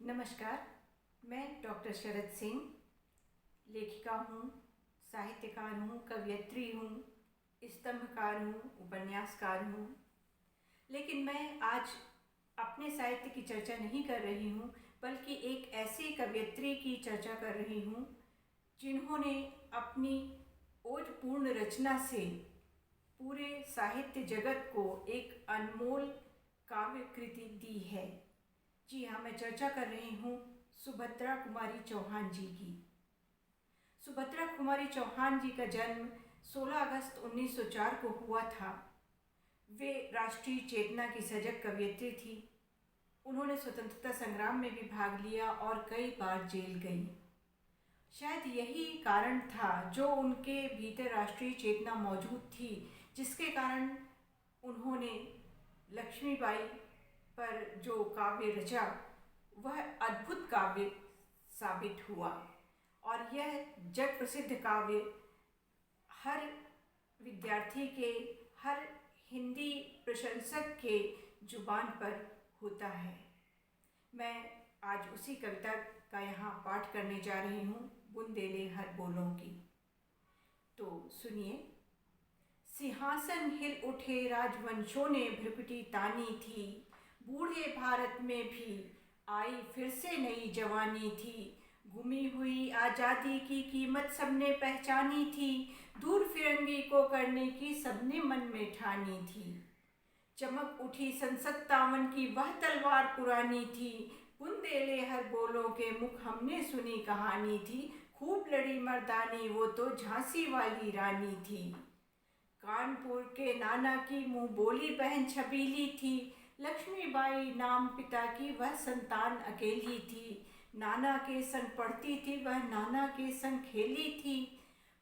नमस्कार, मैं डॉक्टर शरद सिंह लेखिका हूँ, साहित्यकार हूँ, कवयित्री हूँ, स्तंभकार हूँ, उपन्यासकार हूँ। लेकिन मैं आज अपने साहित्य की चर्चा नहीं कर रही हूँ, बल्कि एक ऐसी कवयित्री की चर्चा कर रही हूँ जिन्होंने अपनी ओजपूर्ण रचना से पूरे साहित्य जगत को एक अनमोल काव्य कृति दी है। जी हाँ, मैं चर्चा कर रही हूँ सुभद्रा कुमारी चौहान जी की। सुभद्रा कुमारी चौहान जी का जन्म 16 अगस्त 1904 को हुआ था। वे राष्ट्रीय चेतना की सजग कवयित्री थी। उन्होंने स्वतंत्रता संग्राम में भी भाग लिया और कई बार जेल गई। शायद यही कारण था जो उनके भीतर राष्ट्रीय चेतना मौजूद थी, जिसके कारण उन्होंने लक्ष्मीबाई पर जो काव्य रचा वह अद्भुत काव्य साबित हुआ और यह जग प्रसिद्ध काव्य हर विद्यार्थी के, हर हिंदी प्रशंसक के जुबान पर होता है। मैं आज उसी कविता का यहाँ पाठ करने जा रही हूँ, बुंदेले हर बोलों की। तो सुनिए। सिंहासन हिल उठे राजवंशों ने भ्रुकुटी तानी थी, बूढ़े भारत में भी आई फिर से नई जवानी थी। गुमी हुई आज़ादी की कीमत सबने पहचानी थी, दूर फिरंगी को करने की सबने मन में ठानी थी। चमक उठी सन 57 की वह तलवार पुरानी थी, बुंदेले हर बोलों के मुख हमने सुनी कहानी थी। खूब लड़ी मर्दानी वो तो झांसी वाली रानी थी। कानपुर के नाना की मुंह बोली बहन छबीली थी, लक्ष्मीबाई नाम पिता की वह संतान अकेली थी। नाना के संग पढ़ती थी वह, नाना के संग खेली थी।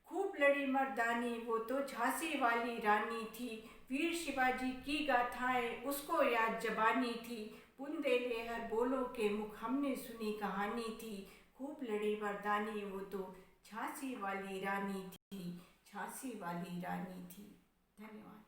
खूब लड़ी मर्दानी वो तो झांसी वाली रानी थी, वीर शिवाजी की गाथाएं उसको याद जबानी थी। बुंदेले हर बोलों के मुख हमने सुनी कहानी थी, खूब लड़ी मर्दानी वो तो झांसी वाली रानी थी, झांसी वाली रानी थी। धन्यवाद।